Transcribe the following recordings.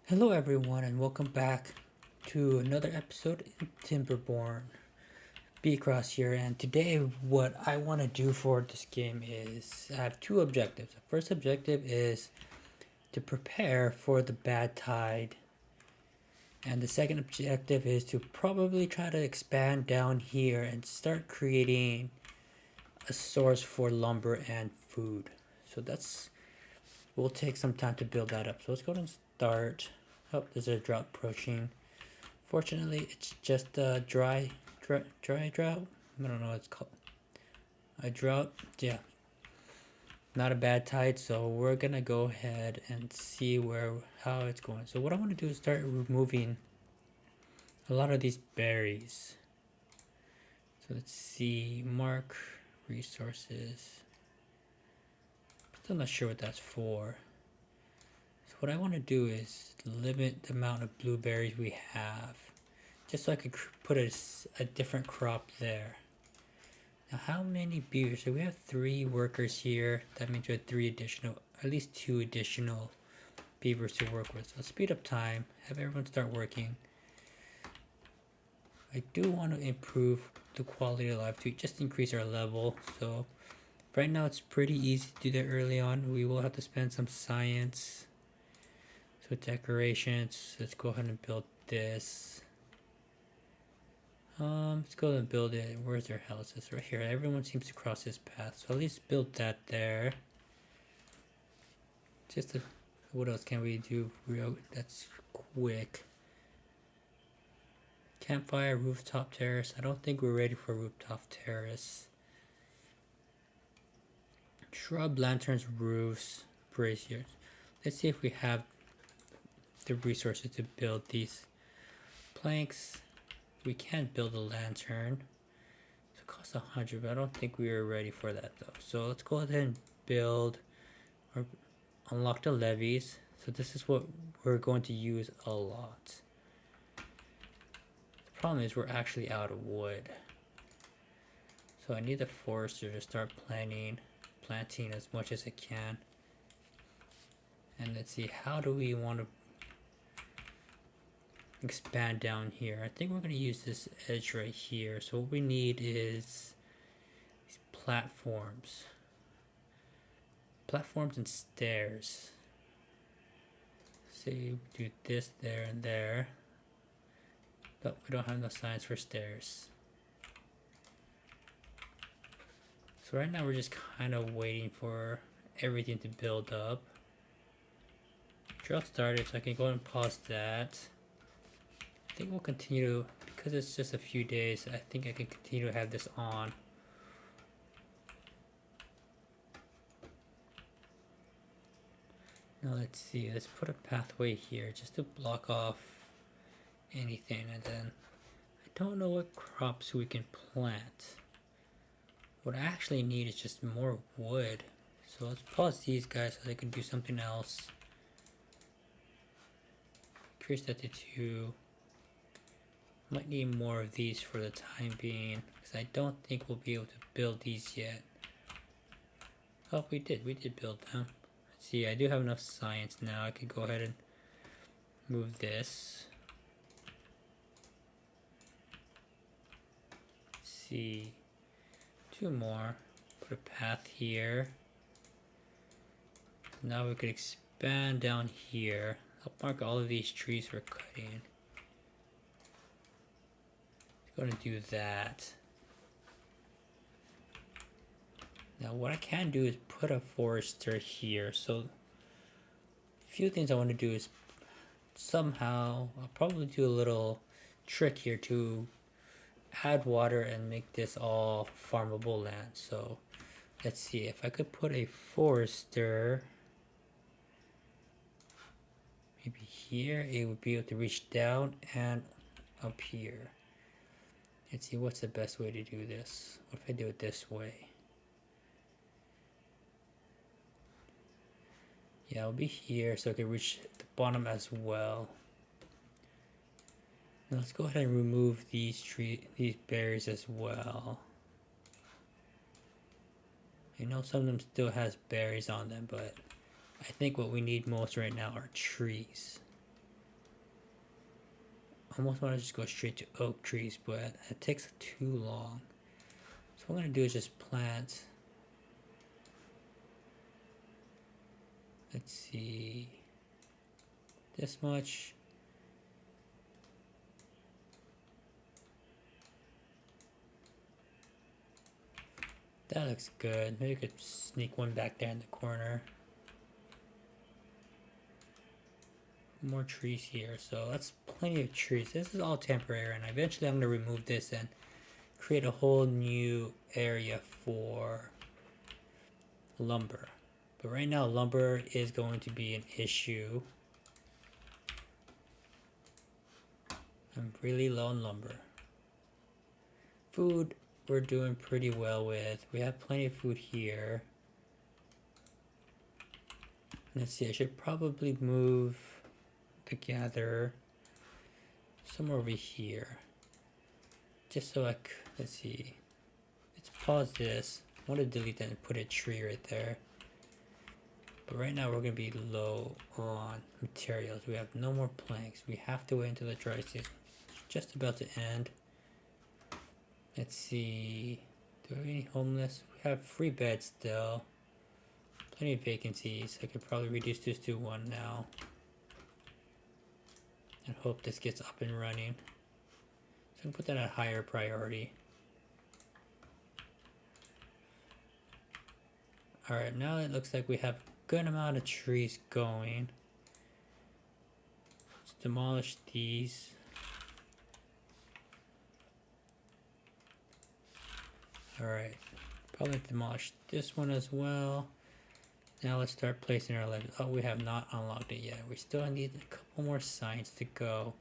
Hello, everyone, and welcome back to another episode in Timberborn. B Cross here, and today, what I want to do for this game is I have two objectives. The first objective is to prepare for the bad tide, and the second objective is to probably try to expand down here and start creating a source for lumber and food. So that's we'll take some time to build that up. So let's go ahead and start. Oh, there's a drought approaching. Fortunately, it's just a dry drought. I don't know what it's called. A drought, yeah. Not a bad tide, so we're gonna go ahead and see how it's going. So what I want to do is start removing a lot of these berries. So let's see, mark resources. Still not sure what that's for. So what I want to do is limit the amount of blueberries we have, just so I could put a different crop there. Now, how many beavers? So we have 3 workers here. That means we have 3 additional, at least 2 additional beavers to work with. So speed up time, have everyone start working. I do want to improve the quality of life to just increase our level. So right now it's pretty easy to do that early on. We will have to spend some science. So decorations, let's go ahead and build this. Let's go and build it. Where's their houses? Right here. Everyone seems to cross this path, so at least build that there. What else can we do? That's quick. Campfire, rooftop terrace. I don't think we're ready for rooftop terrace. Shrub, lanterns, roofs, braziers. Let's see if we have the resources to build these planks. We can build a lantern. So it costs 100, but I don't think we are ready for that though. So let's go ahead and build or unlock the levees. So this is what we're going to use a lot. The problem is we're actually out of wood. So I need the forester to start planting as much as I can. And let's see, how do we want to expand down here? I think we're going to use this edge right here. So what we need is these platforms and stairs. Say we do this there and there, but we don't have enough signs for stairs. So right now we're just kind of waiting for everything to build up. Drought started, so I can go and pause that. I think we'll continue, because it's just a few days, I think I can continue to have this on. Now let's see, let's put a pathway here just to block off anything, and then I don't know what crops we can plant. What I actually need is just more wood. So let's pause these guys so they can do something else. Increase that to 2. Might need more of these for the time being, because I don't think we'll be able to build these yet. Oh, we did build them. Let's see, I do have enough science now. I could go ahead and move this. Let's see, 2 more. Put a path here. Now we could expand down here. I'll mark all of these trees we're cutting. Going to do that. Now what I can do is put a forester here. So a few things I want to do is somehow I'll probably do a little trick here to add water and make this all farmable land. So let's see if I could put a forester maybe here. It would be able to reach down and up here. Let's see, what's the best way to do this? What if I do it this way? Yeah, it'll be here so I can reach the bottom as well. Now let's go ahead and remove these berries as well. I know some of them still has berries on them, but I think what we need most right now are trees. almost want to just go straight to oak trees, but it takes too long. So what I'm going to do is just plant, let's see, this much. That looks good. Maybe we could sneak one back there in the corner. More trees here, so that's plenty of trees. This is all temporary, and eventually I'm going to remove this and create a whole new area for lumber. But right now lumber is going to be an issue. I'm really low on lumber. Food we're doing pretty well with. We have plenty of food here. Let's see, I should probably move the gatherer somewhere over here. Just so let's see. Let's pause this. I want to delete that and put a tree right there. But right now we're going to be low on materials. We have no more planks. We have to wait until the dry season. It's just about to end. Let's see. Do we have any homeless? We have free beds still. Plenty of vacancies. I could probably reduce this to 1 now. And hope this gets up and running. So I'm going to put that at higher priority. Alright, now it looks like we have a good amount of trees going. Let's demolish these. Alright, probably demolish this one as well. Now let's start placing our levees. Oh, we have not unlocked it yet. We still need a couple more signs to go.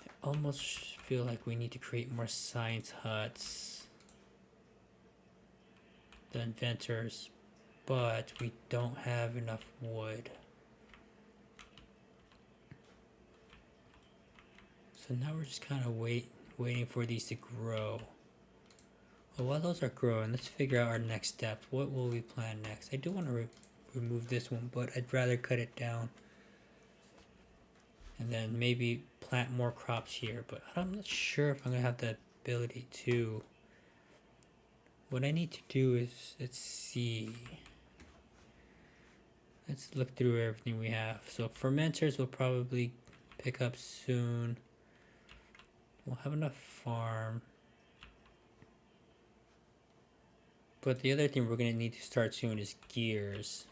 I almost feel like we need to create more science huts. The inventors, but we don't have enough wood. So now we're just kind of waiting for these to grow. Well, while those are growing, let's figure out our next steps. What will we plan next? I do want to remove this one, but I'd rather cut it down. And then maybe plant more crops here, but I'm not sure if I'm going to have the ability to. What I need to do is, let's see. Let's look through everything we have. So fermenters will probably pick up soon. We'll have enough farm. But the other thing we're going to need to start soon is gears.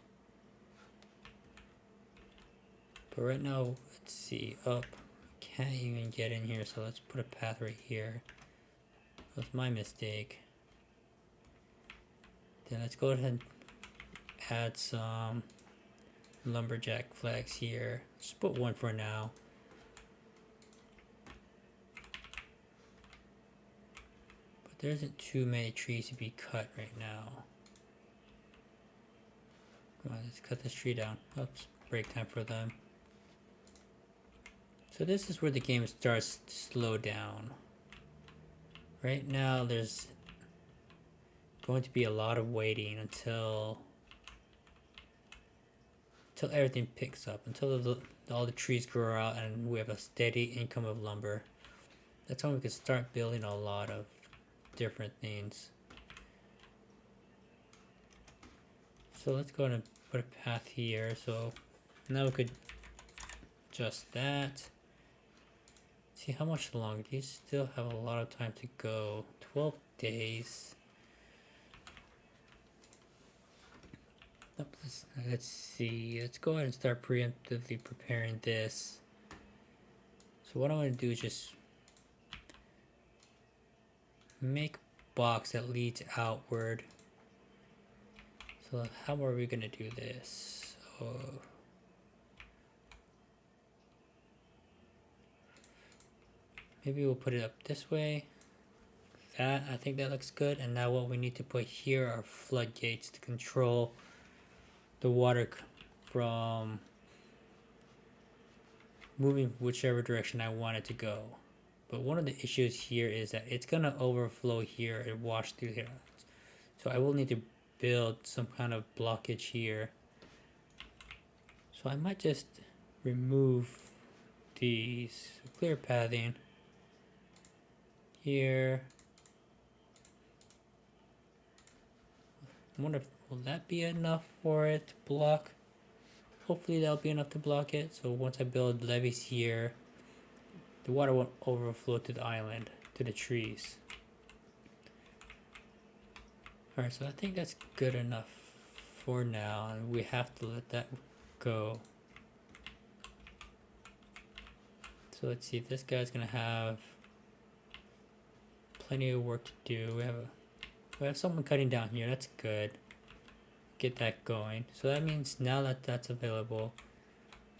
But right now, let's see. Up. Can't even get in here, so let's put a path right here. That was my mistake. Then let's go ahead and add some lumberjack flags here. Just put 1 for now. There isn't too many trees to be cut right now. Come on, let's cut this tree down. Oops, break time for them. So this is where the game starts to slow down. Right now there's going to be a lot of waiting until everything picks up, until all the trees grow out and we have a steady income of lumber. That's when we can start building a lot of different things. So let's go ahead and put a path here. So now we could adjust that. See how much longer. These still have a lot of time to go. 12 days. Let's see. Let's go ahead and start preemptively preparing this. So what I'm going to do is just make a box that leads outward. So how are we going to do this? So maybe we'll put it up this way. That, I think that looks good. And now what we need to put here are floodgates to control the water from moving whichever direction I want it to go. But one of the issues here is that it's going to overflow here and wash through here. So I will need to build some kind of blockage here. So I might just remove these. Clear pathing here. I wonder if will that be enough for it to block. Hopefully that'll be enough to block it. So once I build levees here, the water won't overflow to the island, to the trees. Alright, so I think that's good enough for now, and we have to let that go. So let's see, this guy's gonna have plenty of work to do. We have someone cutting down here, that's good. Get that going. So that means now that that's available,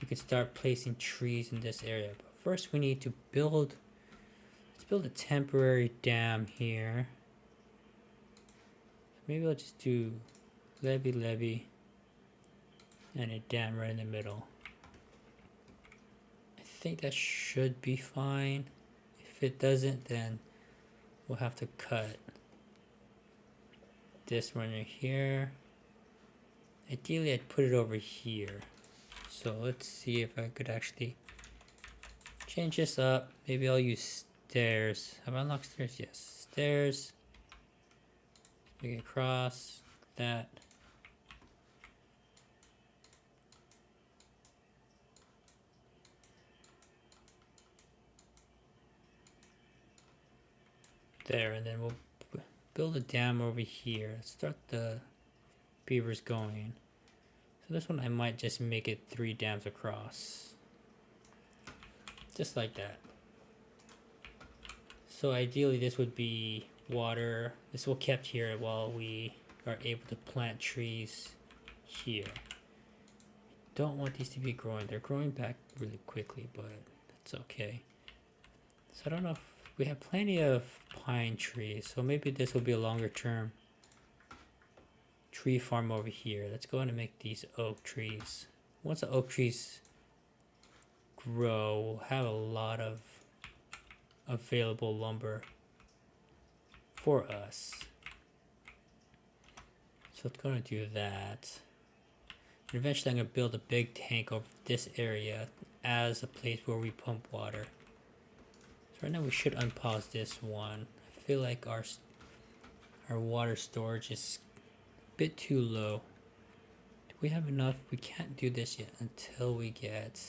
we can start placing trees in this area. But first we need to build, let's build a temporary dam here. Maybe I'll just do levee, and a dam right in the middle. I think that should be fine. If it doesn't, then we'll have to cut this one right here. Ideally, I'd put it over here. So let's see if I could actually change this up. Maybe I'll use stairs. Have I unlocked stairs? Yes, stairs. We can cross that. There, and then we'll build a dam over here. Start the beavers going. So this one I might just make it 3 dams across. Just like that. So ideally this would be water. This will kept here while we are able to plant trees here. Don't want these to be growing. They're growing back really quickly, but it's okay. So I don't know if we have plenty of pine trees, so maybe this will be a longer term tree farm over here. Let's go ahead and make these oak trees. Once the oak trees grow, we'll have a lot of available lumber for us. So it's going to do that. And eventually I'm going to build a big tank over this area as a place where we pump water. So right now we should unpause this one. I feel like our water storage is a bit too low. Do we have enough? We can't do this yet until we get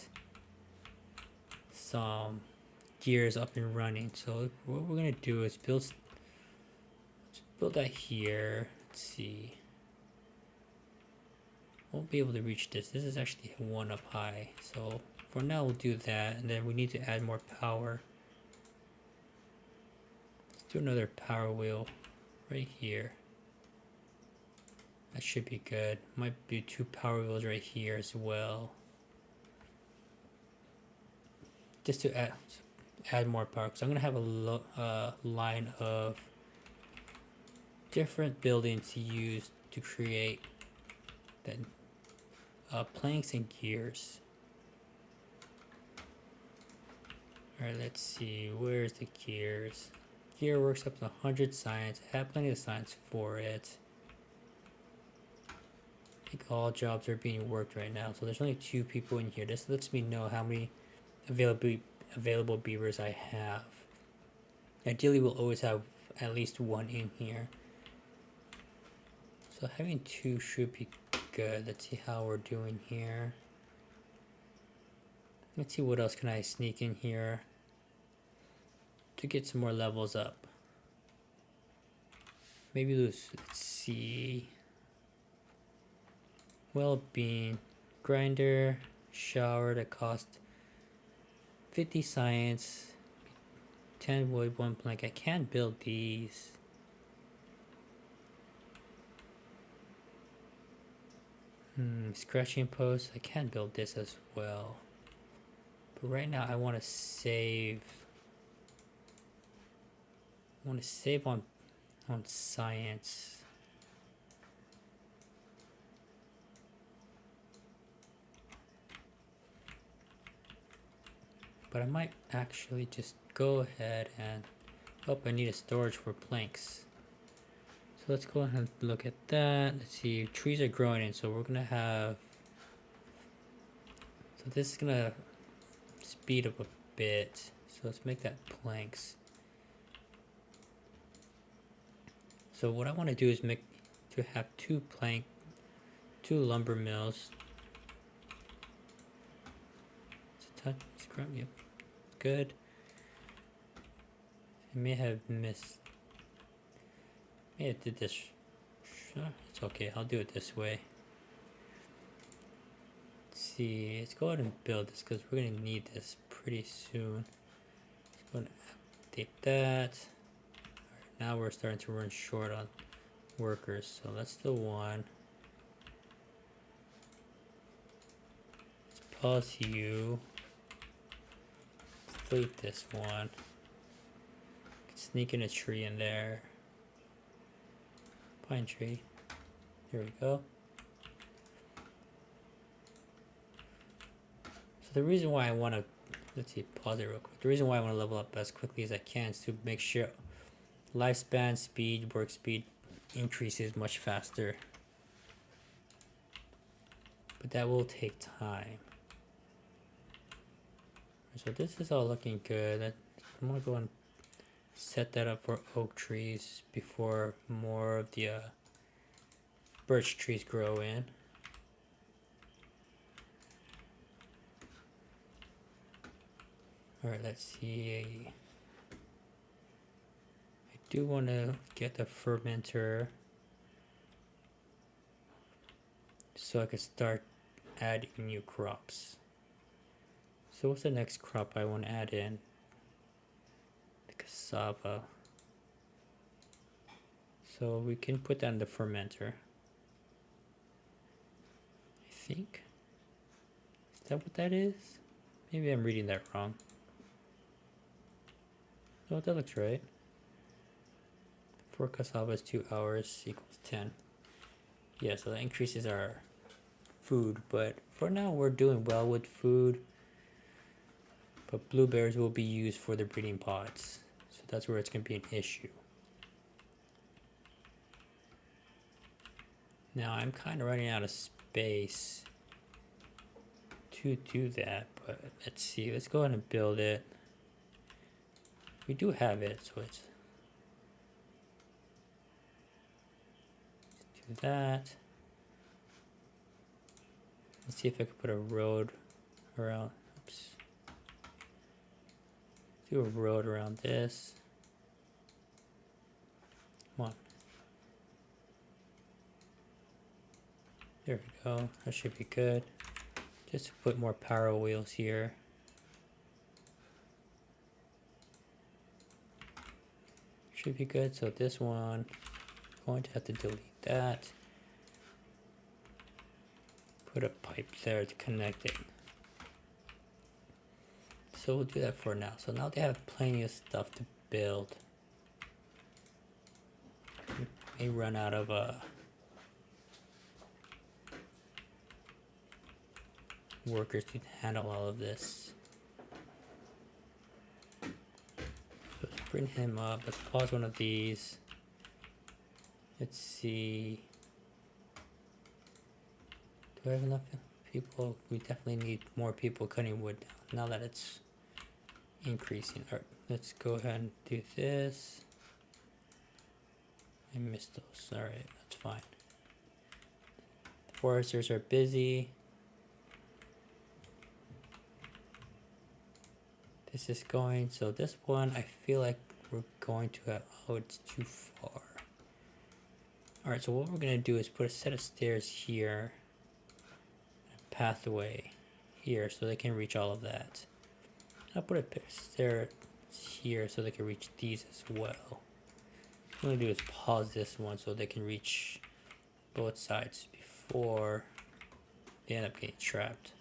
some gears up and running. So what we're going to do is build that here. Let's see. Won't be able to reach this. This is actually 1 up high. So for now we'll do that, and then we need to add more power. Let's do another power wheel right here. That should be good. Might be 2 power wheels right here as well. Just to add more power, because I'm gonna have a line of different buildings to use to create that planks and gears. Alright, let's see, where's the gears? Gear works up to 100 science. I have plenty of science for it. I think all jobs are being worked right now, so there's only 2 people in here. This lets me know how many available beavers I have. Ideally we'll always have at least 1 in here. So having 2 should be good. Let's see how we're doing here. Let's see what else can I sneak in here to get some more levels up. Maybe let's see. Well-being, grinder, shower that cost 50 science, 10 wood, 1 plank. I can't build these. Scratching post. I can build this as well. But right now I want to save. I want to save on science. But I might actually just go ahead and... Oh, I need a storage for planks. So let's go ahead and look at that. Let's see, trees are growing in, so we're gonna have... So this is gonna speed up a bit. So let's make that planks. So what I want to do is have two lumber mills. Scrub, yep, good. I may have missed. May have did this. Sure, it's okay. I'll do it this way. Let's see. Let's go ahead and build this because we're gonna need this pretty soon. Let's go ahead and update that. Right, now we're starting to run short on workers, so that's the one. Let's pause you. Let's delete this one. Sneak in a tree in there. Pine tree. There we go. So the reason why I want to, let's see, pause it real quick. The reason why I want to level up as quickly as I can is to make sure lifespan, speed, work speed increases much faster. But that will take time. So this is all looking good. I'm going to go and set that up for oak trees before more of the birch trees grow in. Alright, let's see. I do want to get the fermenter so I can start adding new crops. So what's the next crop I want to add in? Cassava. So we can put that in the fermenter. I think. Is that what that is? Maybe I'm reading that wrong. Oh, that looks right. 4 cassava is 2 hours equals 10. Yeah, so that increases our food, but for now we're doing well with food. But blueberries will be used for the breeding pods. So that's where it's going to be an issue. Now I'm kind of running out of space to do that, but let's see. Let's go ahead and build it. We do have it, so let's do that. Let's see if I can put a road around. Oops. Do a road around this. Come on. There we go. That should be good. Just to put more power wheels here. Should be good. So this one, I'm going to have to delete that. Put a pipe there to connect it. So we'll do that for now. So now they have plenty of stuff to build. May run out of workers to handle all of this. So let's bring him up. Let's pause one of these. Let's see. Do I have enough people? We definitely need more people cutting wood now that it's increasing. All right, let's go ahead and do this. I missed those. All right, that's fine. The foresters are busy. This is going, so this one I feel like we're going to have, oh, it's too far. All right, so what we're gonna do is put a set of stairs here, a pathway here, so they can reach all of that. I'll put a stair here so they can reach these as well. What I'm gonna do is pause this one so they can reach both sides before they end up getting trapped.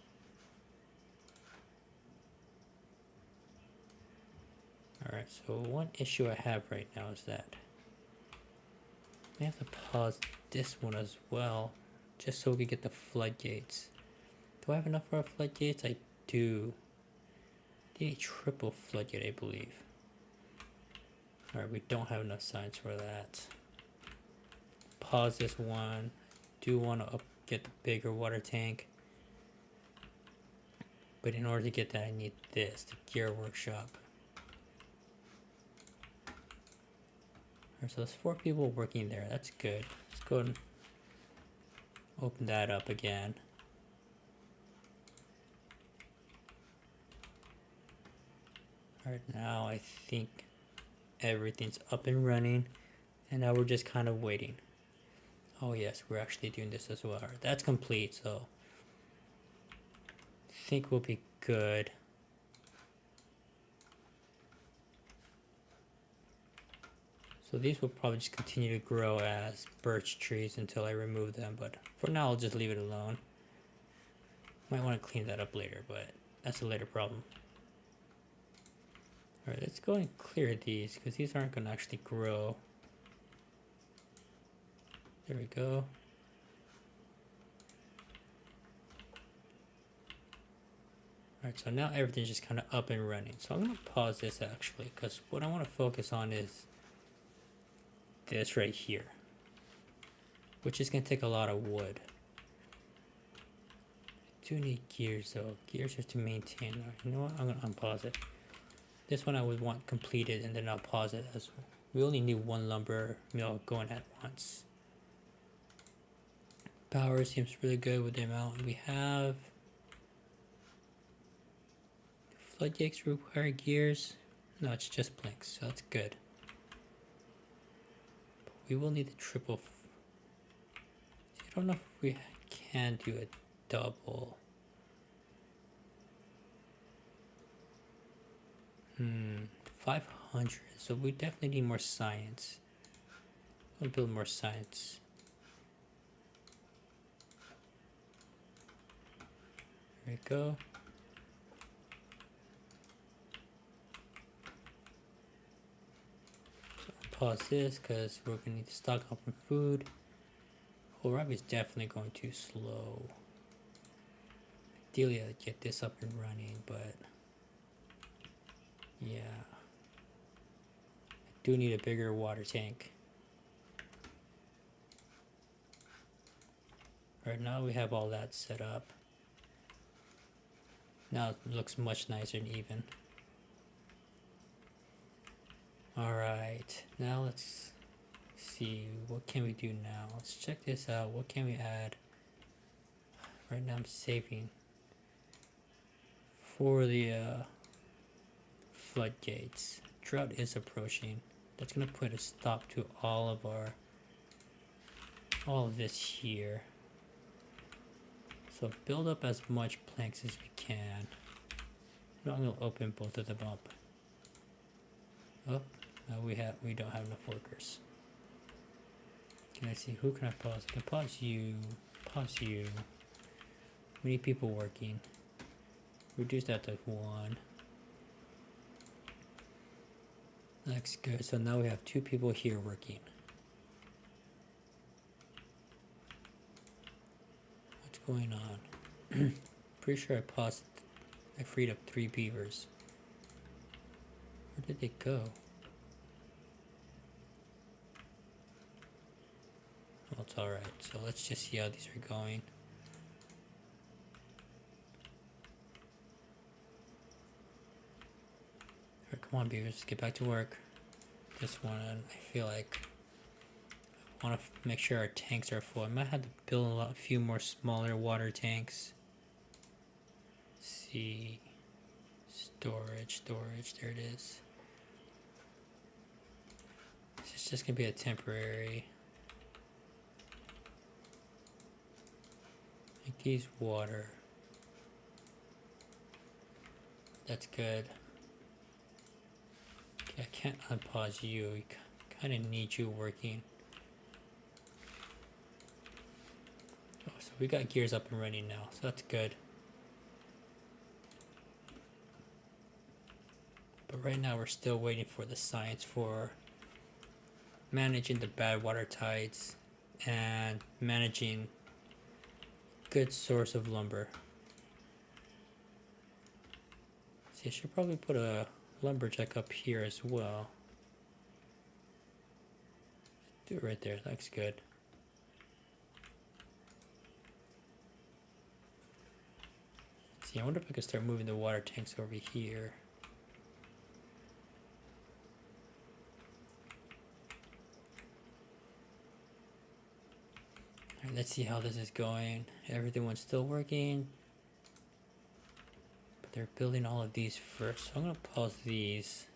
Alright, so one issue I have right now is that I have to pause this one as well, just so we can get the floodgates. Do I have enough for our floodgates? I do. I need a triple floodgate, I believe. Alright, we don't have enough signs for that. Pause this one. Do want to get the bigger water tank. But in order to get that, I need this, the gear workshop. Alright, so there's 4 people working there. That's good. Let's go and open that up again. Alright, now I think everything's up and running, and now we're just kind of waiting. Oh yes, we're actually doing this as well. Alright, that's complete, so I think we'll be good. So these will probably just continue to grow as birch trees until I remove them, but for now I'll just leave it alone. Might want to clean that up later, but that's a later problem. Alright, let's go and clear these, because these aren't going to actually grow. There we go. Alright, so now everything's just kind of up and running. So I'm going to pause this actually, because what I want to focus on is this right here, which is going to take a lot of wood. I do need gears though. Gears are to maintain. Right, you know what? I'm going to unpause it. This one I would want completed, and then I'll pause it as well. We only need 1 lumber mill going at once. Power seems really good with the amount we have. Floodgates require gears. No, it's just planks, so that's good. But we will need a triple. I don't know if we can do a double. 500. So we definitely need more science. I'll build more science. There we go. So I'll pause this because we're gonna need to stock up on food. Kohlrabi is definitely going too slow. Ideally, I'd get this up and running, but yeah. I do need a bigger water tank. Right now we have all that set up. Now it looks much nicer and even. Alright, now let's see, what can we do now? Let's check this out. What can we add? Right now I'm saving for the floodgates. Drought is approaching. That's gonna put a stop to all of this here. So build up as much planks as we can. Now I'm gonna open both of them up. Oh, now we don't have enough workers. Can I see, who can I pause? I can pause you, pause you. We need people working. Reduce that to 1. That's good. So now we have 2 people here working. What's going on? Pretty sure I freed up 3 beavers. Where did they go? Well, it's alright. So let's just see how these are going. Alright, come on, beavers. Let's get back to work. This one, I feel like I want to make sure our tanks are full. I might have to build a few more smaller water tanks. Let's see. Storage. There it is. This is just going to be a temporary. Make these water. That's good. Okay, I can't unpause you. We kind of need you working. Oh, so we got gears up and running now, so that's good. But right now we're still waiting for the science for managing the bad water tides and managing good source of lumber. See, I should probably put a lumberjack up here as well. Do it right there, that's good. Let's see, I wonder if I could start moving the water tanks over here. Alright, let's see how this is going. Everyone's still working. But they're building all of these first. So I'm going to pause these.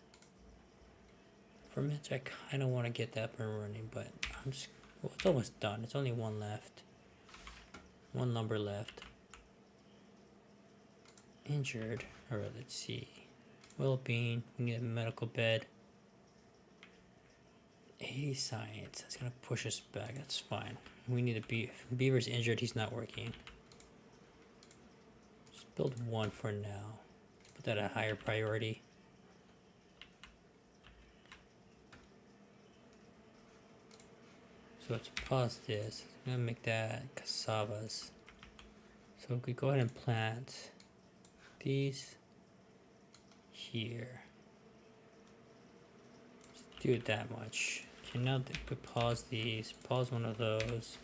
For a minute, I kind of want to get that up and running, but I'm just... Well, it's almost done. It's only one left. One lumber left. Injured. Alright, let's see. Well-being. We need a medical bed. 80 science. That's gonna push us back. That's fine. We need a Beaver's injured. He's not working. Just build one for now. Put that at a higher priority. So let's pause this. I'm gonna make that cassavas. So we could go ahead and plant these here. Just do it that much. Okay, now we pause these. Pause one of those.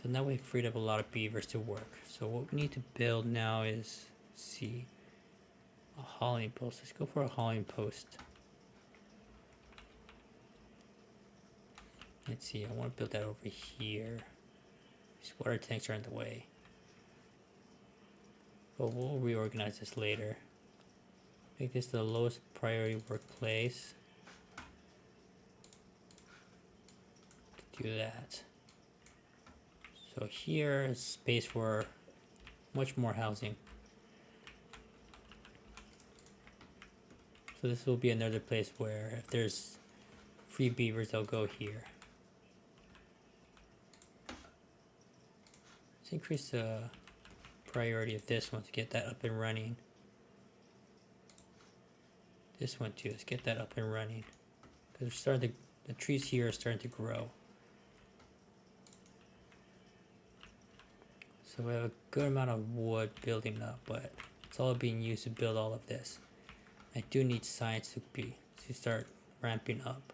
So now we've freed up a lot of beavers to work. So what we need to build now is, let's see, a hauling post. Let's go for a hauling post. Let's see, I want to build that over here. These water tanks are in the way. But we'll reorganize this later. Make this the lowest priority workplace. Do that. So here is space for much more housing. So this will be another place where if there's free beavers, they'll go here. Let's increase the priority of this one to get that up and running. This one too, let's get that up and running. Because we're starting to, the trees here are starting to grow. So we have a good amount of wood building up, but it's all being used to build all of this. I do need science to start ramping up.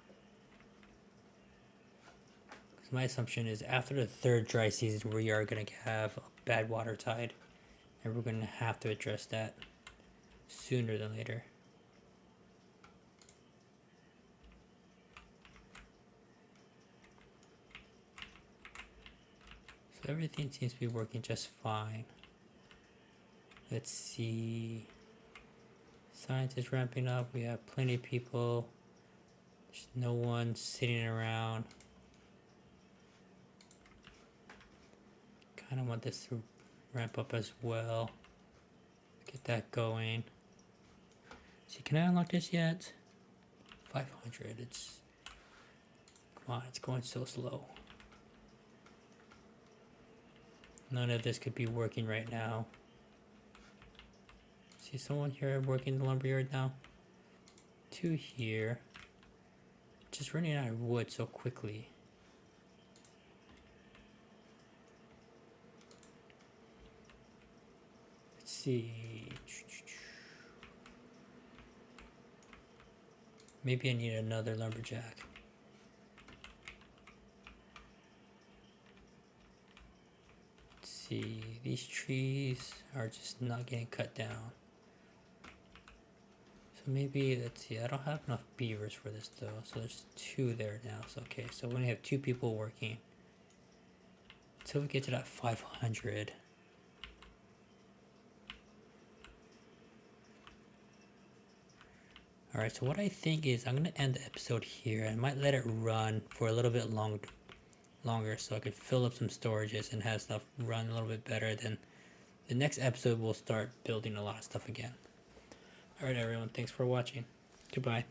Because my assumption is after the third dry season, we are going to have a bad water tide. And we're going to have to address that sooner than later. So everything seems to be working just fine. Let's see. Science is ramping up. We have plenty of people. There's no one sitting around. Kind of want this to ramp up as well. Get that going. See, can I unlock this yet? 500. It's... Come on, it's going so slow. None of this could be working right now. See someone here working in the lumberyard now? 2 here. Just running out of wood so quickly. Let's see. Maybe I need another lumberjack. Let's see. These trees are just not getting cut down. Maybe, let's see, I don't have enough beavers for this though, so there's 2 there now. So okay, so we only have 2 people working until we get to that 500. Alright, so what I think is I'm going to end the episode here. I might let it run for a little bit longer so I could fill up some storages and have stuff run a little bit better. Then the next episode we'll start building a lot of stuff again. Alright everyone, thanks for watching. Goodbye.